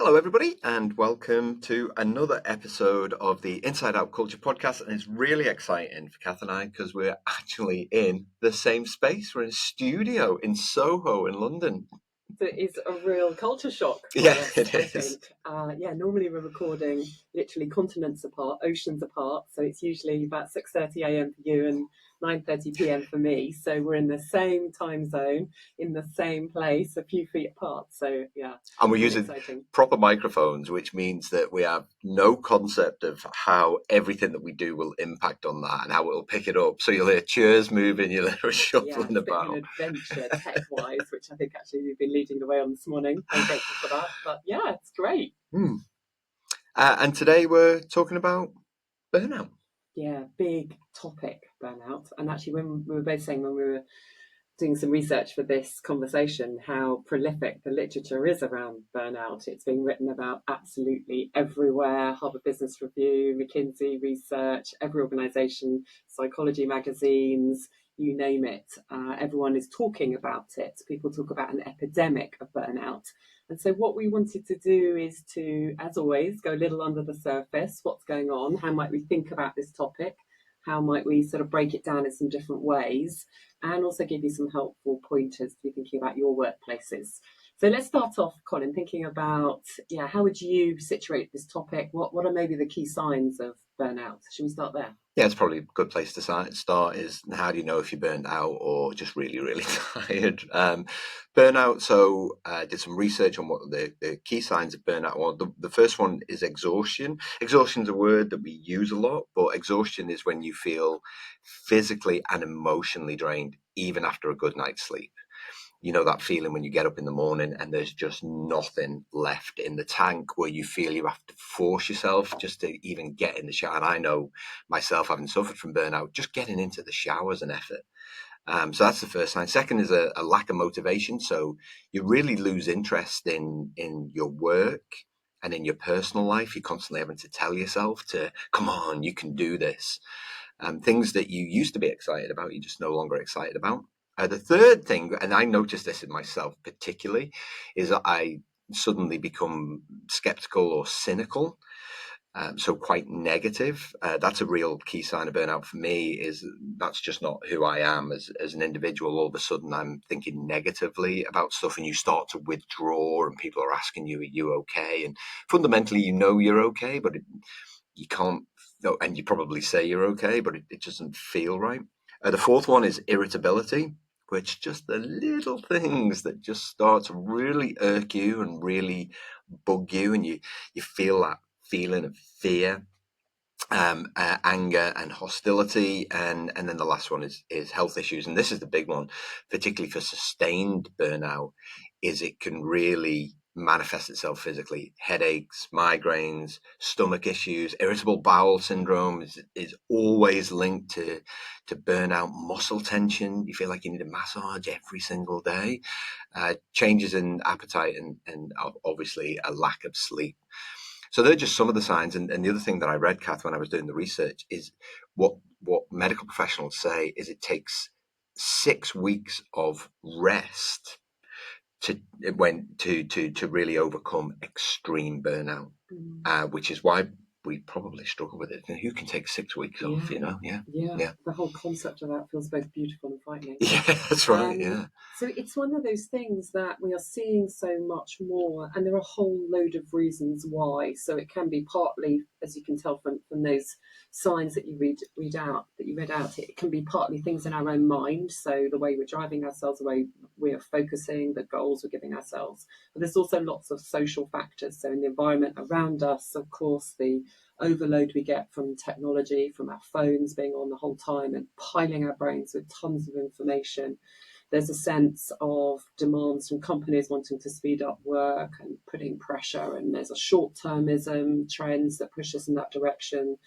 Hello, everybody, and welcome to another episode of the Inside Out Culture podcast. And it's really exciting for Kath and I because we're actually in the same space. We're in a studio in Soho in London. It is a real culture shock for Yeah, us, it I is. think. Normally we're recording literally continents apart, oceans apart. So it's usually about 6:30 a.m. for you and 9:30 p.m. for me. So we're in the same time zone, in the same place, a few feet apart. So yeah, And we're really using exciting. proper microphones, which means that we have no concept of how everything that we do will impact on that and how it will pick it up. So you'll hear chairs moving, you'll hear us shuffling It's a bit of about. an adventure tech-wise, which I think actually you've been leading the way on this morning. I'm grateful for that. But yeah, it's great. And today we're talking about burnout. Yeah, big topic, burnout. And actually, when we were both saying when we were doing some research for this conversation, how prolific the literature is around burnout. It's being written about absolutely everywhere. Harvard Business Review, McKinsey research, every organisation, psychology magazines, you name it. Everyone is talking about it. People talk about an epidemic of burnout. And so what we wanted to do is to, as always, go a little under the surface. What's going on? How might we think about this topic? How might we sort of break it down in some different ways? And also give you some helpful pointers to be thinking about your workplaces. So let's start off, Colin, thinking about, how would you situate this topic? What are maybe the key signs of burnout? Should we start there? Yeah, it's probably a good place to start is how do you know if you're burned out or just really, really tired? Burnout, so I did some research on what the key signs of burnout are. The first one is exhaustion. Exhaustion is a word that we use a lot, but exhaustion is when you feel physically and emotionally drained, even after a good night's sleep. You know that feeling when you get up in the morning and there's just nothing left in the tank, where you feel you have to force yourself just to even get in the shower. And I know myself, having suffered from burnout, just getting into the shower is an effort. So that's the first sign. Second is a lack of motivation. So you really lose interest in your work and in your personal life. You're constantly having to tell yourself to, come on, you can do this. Things that you used to be excited about, you're just no longer excited about. The third thing, and I noticed this in myself particularly, is that I suddenly become skeptical or cynical. So quite negative. That's a real key sign of burnout for me, is that's just not who I am as an individual. All of a sudden I'm thinking negatively about stuff, and you start to withdraw and people are asking you, are you okay? And fundamentally, you know you're okay, but you can't, and you probably say you're okay, but it doesn't feel right. The fourth one is irritability, which just the little things that just start to really irk you and really bug you, and you feel that feeling of fear, anger and hostility, and then the last one is health issues, and this is the big one, particularly for sustained burnout, is it can really manifest itself physically. Headaches, migraines, stomach issues, irritable bowel syndrome is always linked to burnout. Muscle tension, you feel like you need a massage every single day. Changes in appetite, and obviously a lack of sleep. So they're just some of the signs. And the other thing that I read, Kath, when I was doing the research, is what medical professionals say is it takes 6 weeks of rest to really overcome extreme burnout, which is why we probably struggle with it. And who can take 6 weeks off? Yeah. The whole concept of that feels both beautiful and frightening. Yeah, that's right. Yeah. So it's one of those things that we are seeing so much more, and there are a whole load of reasons why. So it can be partly, as you can tell from those signs that you read out, it can be partly things in our own mind. So the way we're driving ourselves, the way we are focusing, the goals we're giving ourselves. But there's also lots of social factors. So in the environment around us, of course, the overload we get from technology, from our phones being on the whole time and piling our brains with tons of information. There's a sense of demands from companies wanting to speed up work and putting pressure, and there's a short-termism trends that push us in that direction.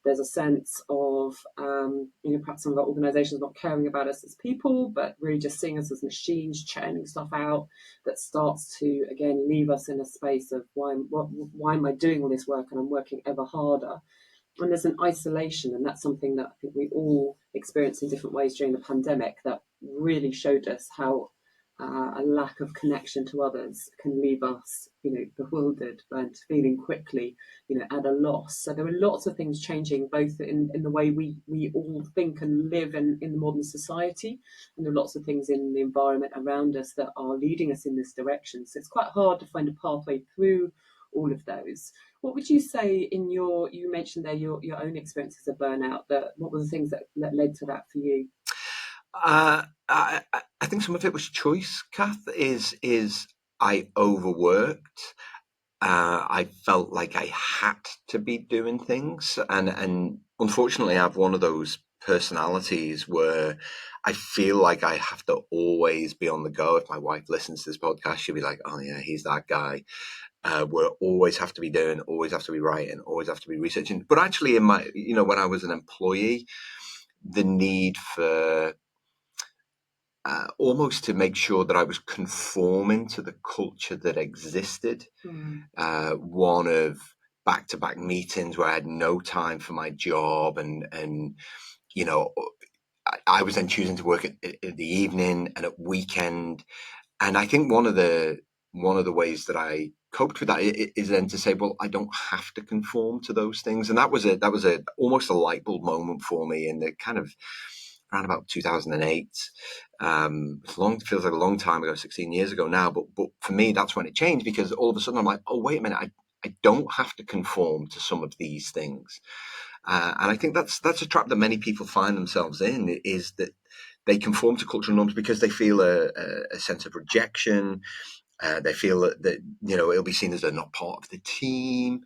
There's a sense of, perhaps some of our organisations not caring about us as people, but really just seeing us as machines churning stuff out, that starts to, again, leave us in a space of why am I doing all this work and I'm working ever harder. And there's an isolation, and that's something that I think we all experienced in different ways during the pandemic, that really showed us how a lack of connection to others can leave us, bewildered and feeling quickly, at a loss. So there are lots of things changing, both in the way we all think and live in the modern society, and there are lots of things in the environment around us that are leading us in this direction. So it's quite hard to find a pathway through all of those. What would you say you mentioned there your own experiences of burnout, what were the things that led to that for you? I think some of it was choice, Kath, is I overworked. I felt like I had to be doing things, and unfortunately, I have one of those personalities where I feel like I have to always be on the go. If my wife listens to this podcast, she'll be like, "Oh yeah, he's that guy." Where always have to be doing, always have to be writing, always have to be researching. But actually, in my, when I was an employee, the need for almost to make sure that I was conforming to the culture that existed. One of back-to-back meetings where I had no time for my job, and you know, I was then choosing to work at the evening and at weekend. And I think one of the ways that I coped with that is then to say, well, I don't have to conform to those things. And that was a almost a light bulb moment for me in the kind of around about 2008. Feels like a long time ago, 16 years ago now. But for me, that's when it changed, because all of a sudden I'm like, oh, wait a minute, I don't have to conform to some of these things. And I think that's a trap that many people find themselves in, is that they conform to cultural norms because they feel a sense of rejection. They feel that it'll be seen as they're not part of the team.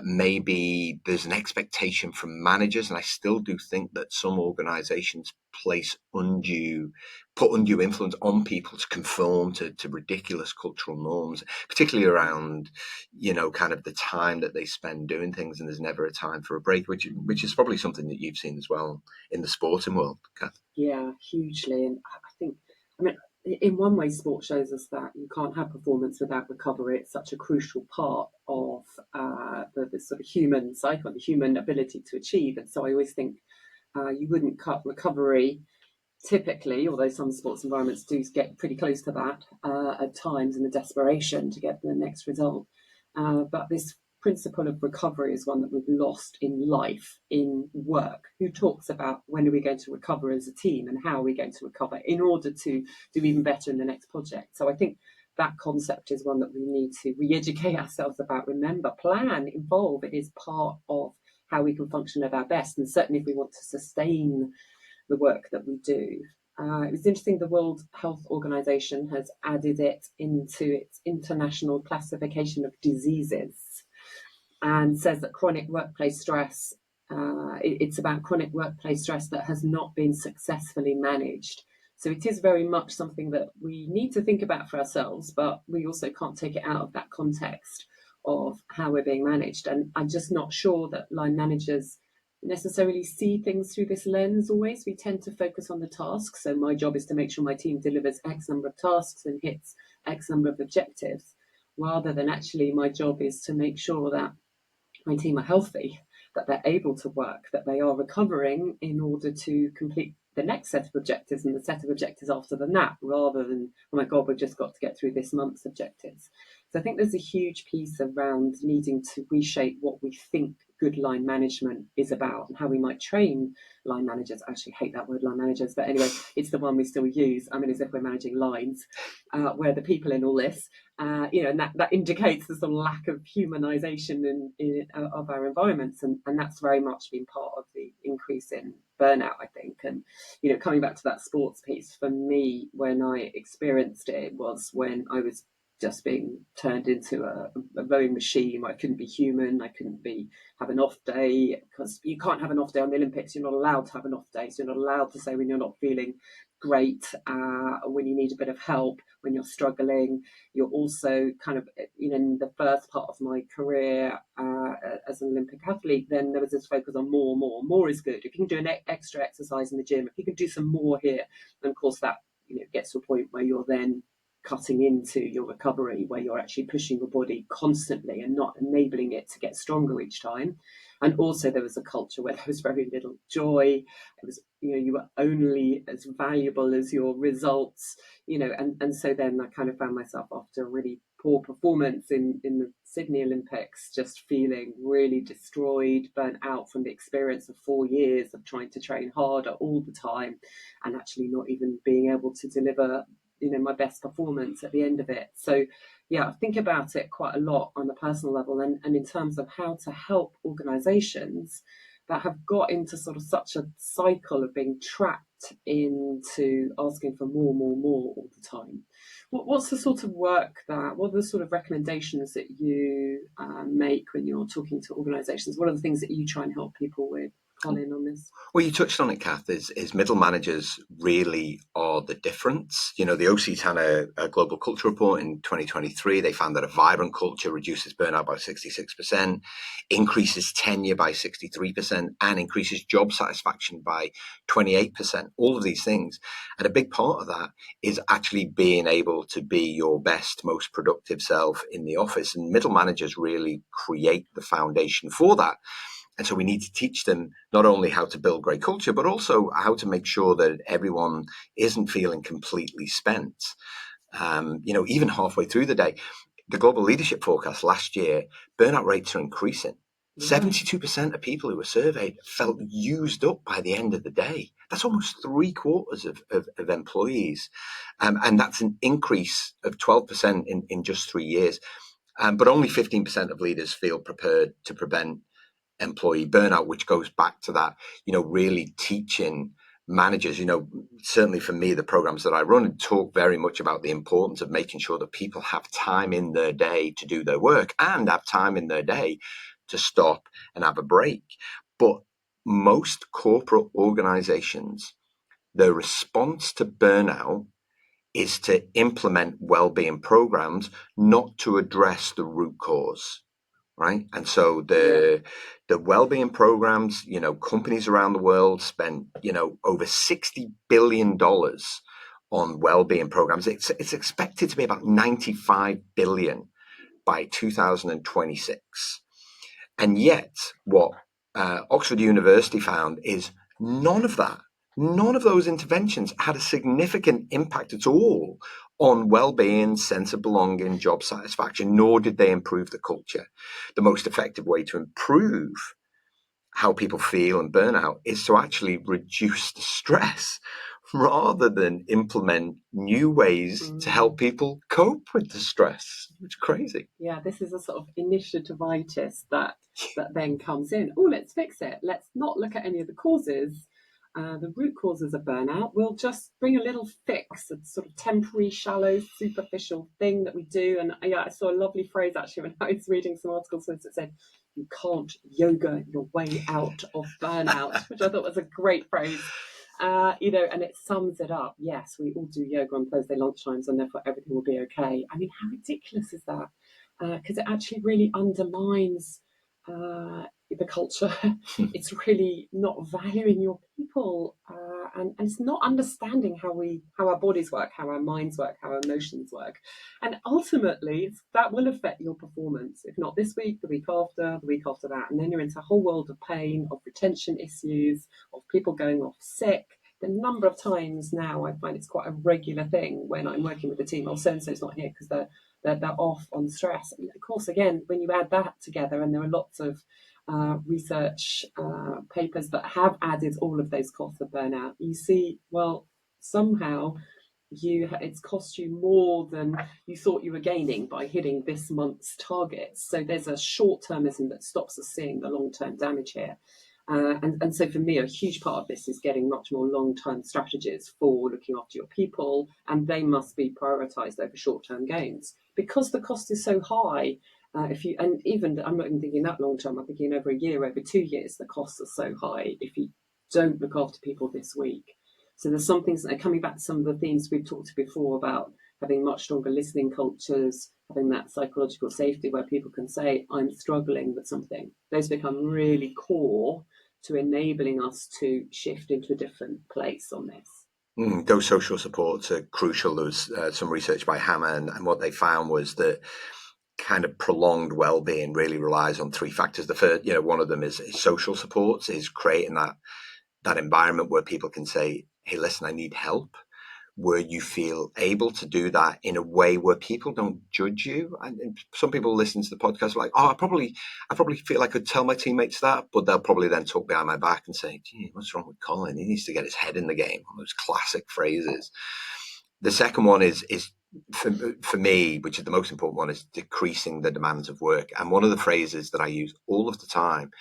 Maybe there's an expectation from managers, and I still do think that some organisations put undue influence on people to conform to ridiculous cultural norms, particularly around kind of the time that they spend doing things, and there's never a time for a break, which is probably something that you've seen as well in the sporting world, Kath. Yeah, hugely. And I think, I mean, in one way, sport shows us that you can't have performance without recovery. It's such a crucial part of the sort of human cycle, the human ability to achieve. And so I always think you wouldn't cut recovery typically, although some sports environments do get pretty close to that at times in the desperation to get the next result. But this principle of recovery is one that we've lost in life, in work. Who talks about when are we going to recover as a team, and how are we going to recover in order to do even better in the next project? So I think that concept is one that we need to re-educate ourselves about. Remember, plan, involve. It is part of how we can function at our best, and certainly if we want to sustain the work that we do. It was interesting, the World Health Organization has added it into its international classification of diseases, and says that chronic workplace stress, it's about chronic workplace stress that has not been successfully managed. So it is very much something that we need to think about for ourselves, but we also can't take it out of that context of how we're being managed. And I'm just not sure that line managers necessarily see things through this lens always. We tend to focus on the tasks. So my job is to make sure my team delivers X number of tasks and hits X number of objectives, rather than actually my job is to make sure that my team are healthy, that they're able to work, that they are recovering in order to complete the next set of objectives and the set of objectives after that, rather than, oh my God, we've just got to get through this month's objectives. So I think there's a huge piece around needing to reshape what we think good line management is about, and how we might train line managers. I actually hate that word, line managers, but anyway, it's the one we still use. I mean, as if we're managing lines, where the people in all this, and that indicates the sort of lack of humanization of our environments, and that's very much been part of the increase in burnout, I think. And coming back to that sports piece, for me, when I experienced it was when I was just being turned into a rowing machine where I couldn't be human. I couldn't have an off day, because you can't have an off day on the Olympics. You're not allowed to have an off day. So you're not allowed to say when you're not feeling great, when you need a bit of help, when you're struggling. You're also kind of, in the first part of my career as an Olympic athlete, then there was this focus on more. More is good. If you can do an extra exercise in the gym, if you can do some more here, and of course that gets to a point where you're then cutting into your recovery, where you're actually pushing your body constantly and not enabling it to get stronger each time. And also there was a culture where there was very little joy. It was, you were only as valuable as your results, and so then I kind of found myself after a really poor performance in the Sydney Olympics, just feeling really destroyed, burnt out from the experience of 4 years of trying to train harder all the time and actually not even being able to deliver, my best performance at the end of it. So yeah, I think about it quite a lot on a personal level, and in terms of how to help organizations that have got into sort of such a cycle of being trapped into asking for more, more, more all the time. What's the sort of work what are the sort of recommendations that you make when you're talking to organizations? What are the things that you try and help people with, Colin, on this? Well, you touched on it, Kath, is middle managers really are the difference. The OC had a global culture report in 2023. They found that a vibrant culture reduces burnout by 66%, increases tenure by 63%, and increases job satisfaction by 28%. All of these things. And a big part of that is actually being able to be your best, most productive self in the office. And middle managers really create the foundation for that. And so we need to teach them not only how to build great culture, but also how to make sure that everyone isn't feeling completely spent. Even halfway through the day, the global leadership forecast last year, burnout rates are increasing. Yeah. 72% of people who were surveyed felt used up by the end of the day. That's almost 3/4 of employees. And that's an increase of 12% in just 3 years. But only 15% of leaders feel prepared to prevent employee burnout, which goes back to that, really teaching managers, certainly for me, the programs that I run talk very much about the importance of making sure that people have time in their day to do their work and have time in their day to stop and have a break. But most corporate organizations, their response to burnout is to implement well-being programs, not to address the root cause. Right. And so the well-being programs, companies around the world spend, over $60 billion on well-being programs. It's expected to be about 95 billion by 2026. And yet what Oxford University found is none of those interventions had a significant impact at all on well-being, sense of belonging, job satisfaction, nor did they improve the culture. The most effective way to improve how people feel and burnout is to actually reduce the stress rather than implement new ways to help people cope with the stress, which is crazy. Yeah, this is a sort of initiativitis that then comes in. Oh, let's fix it. Let's not look at any of the causes. The root causes of burnout. We'll just bring a little fix, a sort of temporary, shallow, superficial thing that we do. And I saw a lovely phrase actually when I was reading some articles that said, "You can't yoga your way out of burnout," which I thought was a great phrase. And it sums it up. Yes, we all do yoga on Thursday lunchtimes, and therefore everything will be okay. I mean, how ridiculous is that? Because it actually really undermines the culture. It's really not valuing your people, and it's not understanding how our bodies work, how our minds work, how our emotions work, and ultimately that will affect your performance. If not this week, the week after that, and then you're into a whole world of pain, of retention issues, of people going off sick. The number of times now I find it's quite a regular thing when I'm working with the team. Oh, so-and-so's not here because they're off on stress. And of course, again, when you add that together, and there are lots of research papers that have added all of those costs of burnout, you see, well, somehow it's cost you more than you thought you were gaining by hitting this month's targets. So there's a short-termism that stops us seeing the long-term damage here. And so for me, a huge part of this is getting much more long-term strategies for looking after your people, and they must be prioritised over short-term gains because the cost is so high. I'm not even thinking that long-term, I'm thinking over a year, over 2 years, the costs are so high if you don't look after people this week. So there's some things that are coming back to some of the themes we've talked to before about having much stronger listening cultures, having that psychological safety where people can say, I'm struggling with something. Those become really core to enabling us to shift into a different place on this. Those social supports are crucial. There was some research by Hammer, and what they found was that kind of prolonged well-being really relies on three factors. The first, one of them is social supports, is creating that environment where people can say, hey, listen, I need help, where you feel able to do that in a way where people don't judge you. And some people listen to the podcast like, oh, I probably feel I could tell my teammates that, but they'll probably then talk behind my back and say, gee, what's wrong with Colin? He needs to get his head in the game, on those classic phrases. The second one is for me, which is the most important one, is decreasing the demands of work. And one of the phrases that I use all of the time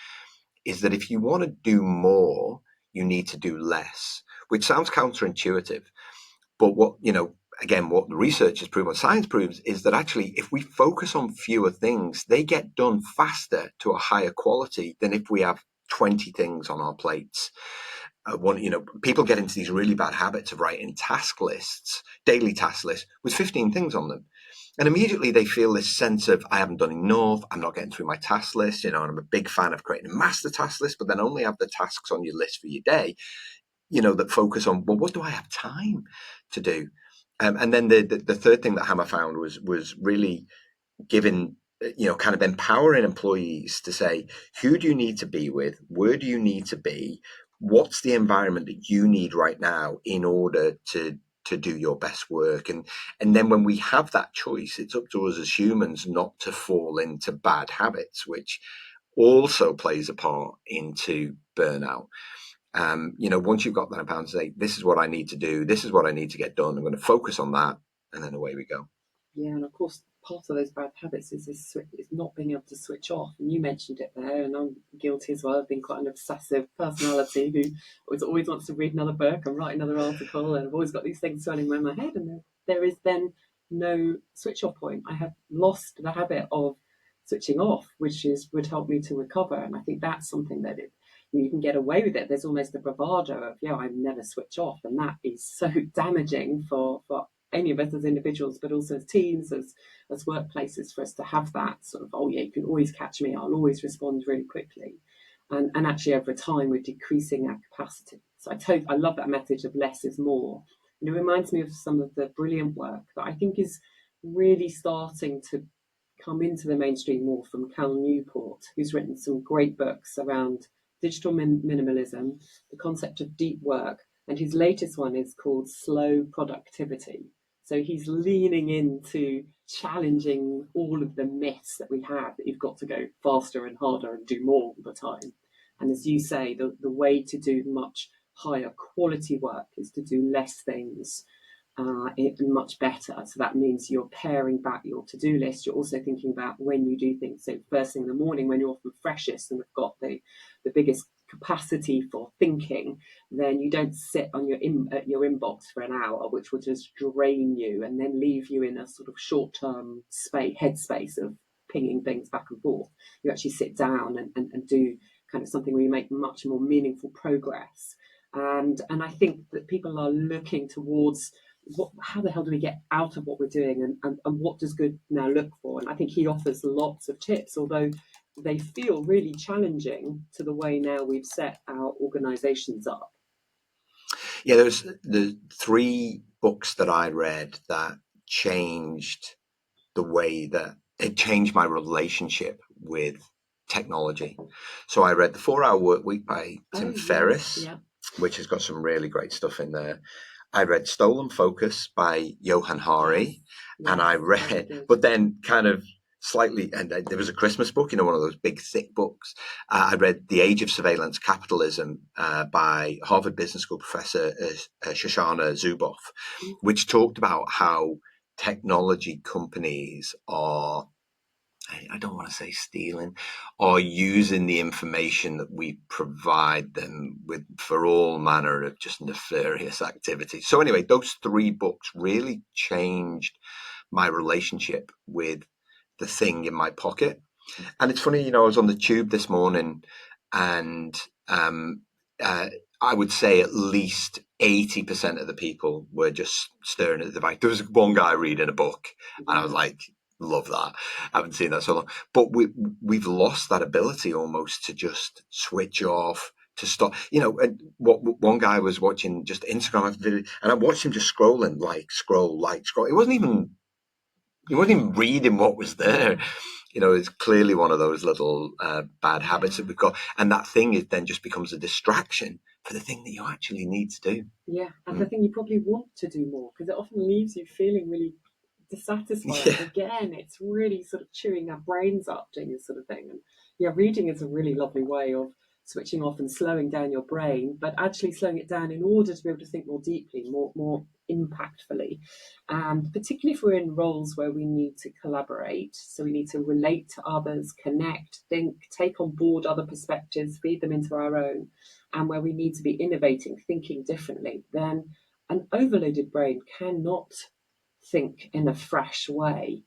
is that if you want to do more, you need to do less, which sounds counterintuitive. But what the research has proven, what science proves, is that actually, if we focus on fewer things, they get done faster to a higher quality than if we have 20 things on our plates. People get into these really bad habits of writing daily task lists with 15 things on them. And immediately they feel this sense of, I haven't done enough, I'm not getting through my task list, and I'm a big fan of creating a master task list, but then only have the tasks on your list for your day, that focus on, well, what do I have time to do? And then the third thing that Hammer found was really giving, kind of empowering employees to say, who do you need to be with? Where do you need to be? What's the environment that you need right now in order to do your best work? And then when we have that choice, it's up to us as humans not to fall into bad habits, which also plays a part into burnout. Once you've got that pound to say, this is what I need to do, this is what I need to get done, I'm going to focus on that, and then away we go. Yeah, and of course, part of those bad habits is not being able to switch off. And you mentioned it there, and I'm guilty as well. I've been quite an obsessive personality who always wants to read another book and write another article, and I've always got these things swirling around my head, and there is then no switch off point. I have lost the habit of switching off, which would help me to recover. And I think that's something that you can get away with it. There's almost the bravado of, I never switch off. And that is so damaging for any of us as individuals, but also as teams, as workplaces, for us to have that sort of, you can always catch me, I'll always respond really quickly. And actually over time, we're decreasing our capacity. So I love that message of less is more. And it reminds me of some of the brilliant work that I think is really starting to come into the mainstream more from Cal Newport, who's written some great books around digital minimalism, the concept of deep work, and his latest one is called Slow Productivity. So he's leaning into challenging all of the myths that we have, that you've got to go faster and harder and do more all the time. And as you say, the way to do much higher quality work is to do less things much better. So that means you're paring back your to-do list. You're also thinking about when you do things. So first thing in the morning, when you're often freshest and have got the biggest capacity for thinking, then you don't sit on your inbox for an hour, which will just drain you and then leave you in a sort of short-term headspace of pinging things back and forth. You actually sit down and do kind of something where you make much more meaningful progress. And I think that people are looking towards how the hell do we get out of what we're doing, and what does good now look for? And I think he offers lots of tips, although they feel really challenging to the way now we've set our organisations up. Yeah, there's the 3 books that I read that changed the way that it changed my relationship with technology. So I read The 4-Hour Workweek by Tim Ferriss, which has got some really great stuff in there. I read Stolen Focus by Johan Hari, and I read, but then kind of slightly, and there was a Christmas book, one of those big thick books. I read The Age of Surveillance Capitalism by Harvard Business School professor Shoshana Zuboff, which talked about how technology companies are, I don't want to say stealing, or using the information that we provide them with for all manner of just nefarious activities. So anyway, those 3 books really changed my relationship with the thing in my pocket. And it's funny, I was on the tube this morning, and I would say at least 80% of the people were just staring at the device. There was one guy reading a book, and I was like, love that. I haven't seen that so long. But we've lost that ability almost to just switch off, to stop. And one guy was watching just Instagram video, and I watched him just scrolling, scroll. It wasn't even You weren't even reading what was there. Yeah, It's clearly one of those little bad habits that yeah. we've got. And that thing is then just becomes a distraction for the thing that you actually need to do. Yeah, and the Mm. thing you probably want to do more because it often leaves you feeling really dissatisfied. Yeah. Again, it's really sort of chewing our brains up doing this sort of thing. And yeah, reading is a really lovely way of switching off and slowing down your brain, but actually slowing it down in order to be able to think more deeply, more impactfully. And particularly if we're in roles where we need to collaborate, so we need to relate to others, connect, think, take on board other perspectives, feed them into our own, and where we need to be innovating, thinking differently, then an overloaded brain cannot think in a fresh way.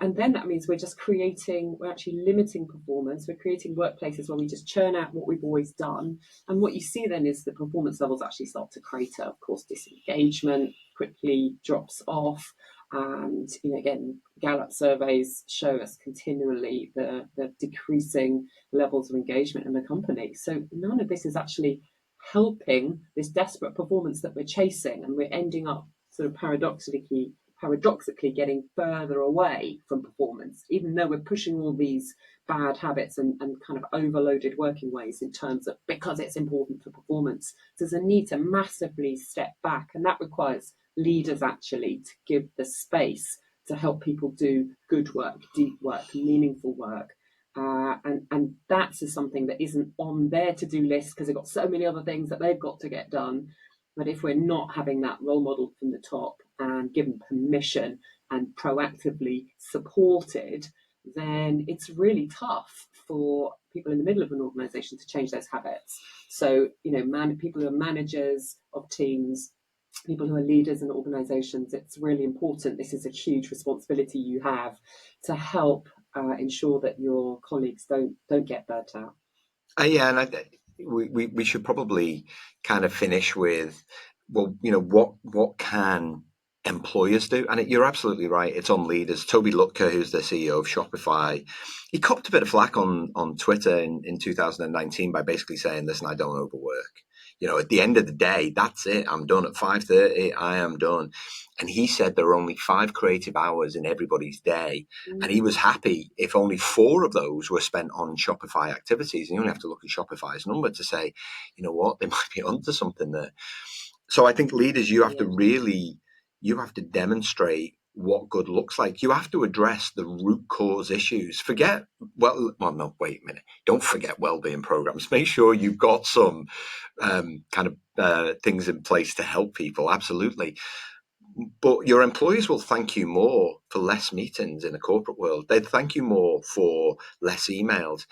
And then that means we're actually limiting performance. We're creating workplaces where we just churn out what we've always done. And what you see then is the performance levels actually start to crater. Of course, disengagement quickly drops off. And again, Gallup surveys show us continually the decreasing levels of engagement in the company. So none of this is actually helping this desperate performance that we're chasing, and we're ending up sort of paradoxically getting further away from performance, even though we're pushing all these bad habits and kind of overloaded working ways in terms of because it's important for performance. So there's a need to massively step back, and that requires leaders actually to give the space to help people do good work, deep work, meaningful work. And that's something that isn't on their to-do list because they've got so many other things that they've got to get done. But if we're not having that role model from the top and given permission and proactively supported, then it's really tough for people in the middle of an organization to change those habits. So, people who are managers of teams, people who are leaders in organizations, it's really important. This is a huge responsibility you have to help ensure that your colleagues don't get burnt out. Yeah, and we should probably kind of finish with, well, what can employers do? And you're absolutely right. It's on leaders. Toby Lutker, who's the CEO of Shopify, he copped a bit of flack on Twitter in 2019 by basically saying, "Listen, I don't overwork. At the end of the day, that's it. I'm done at 5:30. I am done." And he said there are only 5 creative hours in everybody's day, and he was Mm, happy if only 4 of those were spent on Shopify activities. And you only have to look at Shopify's number to say, you know what, they might be onto something there. So I think leaders, brilliant. you have to demonstrate what good looks like. You have to address the root cause issues. No, wait a minute. Don't forget well-being programs. Make sure you've got some kind of things in place to help people. Absolutely. But your employees will thank you more for less meetings in a corporate world. They'd thank you more for less emails.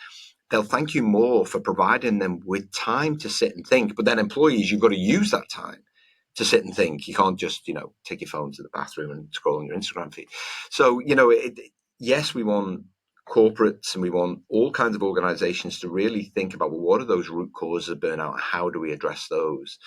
They'll thank you more for providing them with time to sit and think. But then employees, you've got to use that time to sit and think. You can't just, take your phone to the bathroom and scroll on your Instagram feed. So, yes, we want corporates and we want all kinds of organizations to really think about, well, what are those root causes of burnout? How do we address those?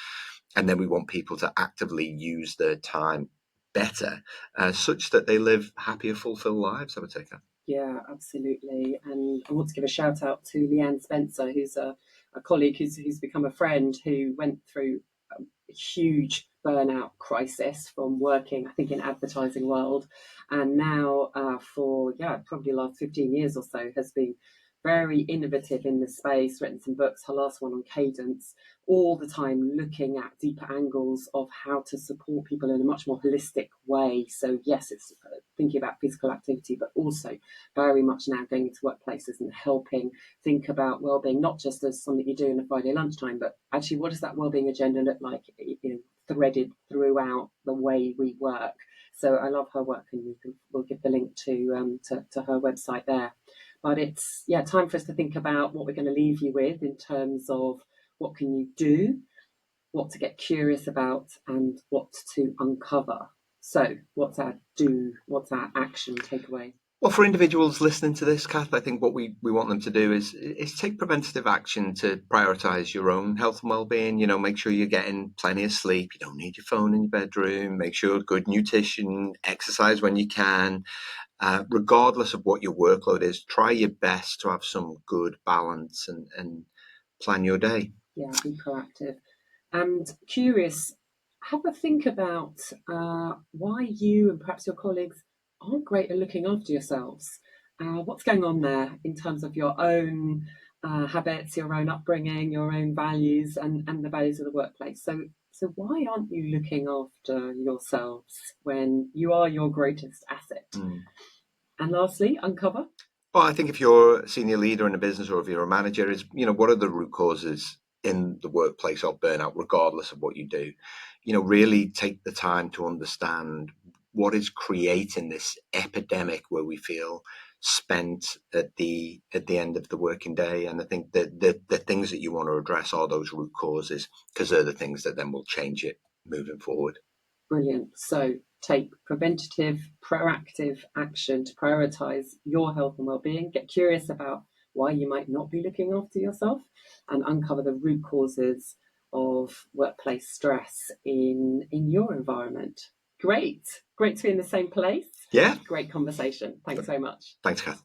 And then we want people to actively use their time better, such that they live happier, fulfilled lives, I would take that. Yeah, absolutely. And I want to give a shout out to Leanne Spencer, who's a colleague who's become a friend who went through a huge burnout crisis from working, I think, in advertising world, and now for probably the last 15 years or so has been very innovative in the space, written some books, her last one on cadence, all the time looking at deeper angles of how to support people in a much more holistic way. So yes, it's thinking about physical activity, but also very much now going into workplaces and helping think about well-being, not just as something you do in a Friday lunchtime, but actually what does that well-being agenda look like, threaded throughout the way we work. So I love her work, and we'll give the link to her website there. But it's time for us to think about what we're going to leave you with in terms of what can you do, what to get curious about, and what to uncover. So what's our do? What's our action takeaway? Well, for individuals listening to this, Kath, I think what we want them to do is take preventative action to prioritise your own health and well-being. Make sure you're getting plenty of sleep. You don't need your phone in your bedroom. Make sure good nutrition, exercise when you can. Regardless of what your workload is, try your best to have some good balance and plan your day. Yeah, be proactive. And curious, have a think about why you and perhaps your colleagues aren't great at looking after yourselves. What's going on there in terms of your own habits, your own upbringing, your own values, and the values of the workplace? So why aren't you looking after yourselves when you are your greatest asset? Mm. And lastly, uncover. Well, I think if you're a senior leader in a business or if you're a manager, is what are the root causes in the workplace of burnout, regardless of what you do. Really take the time to understand what is creating this epidemic where we feel spent at the end of the working day. And I think that the things that you want to address are those root causes, because they're the things that then will change it moving forward. Brilliant. So take preventative, proactive action to prioritize your health and well-being. Get curious about why you might not be looking after yourself, and uncover the root causes of workplace stress in your environment. Great. Great to be in the same place. Yeah. Great conversation. Thanks so much. Thanks, Kath.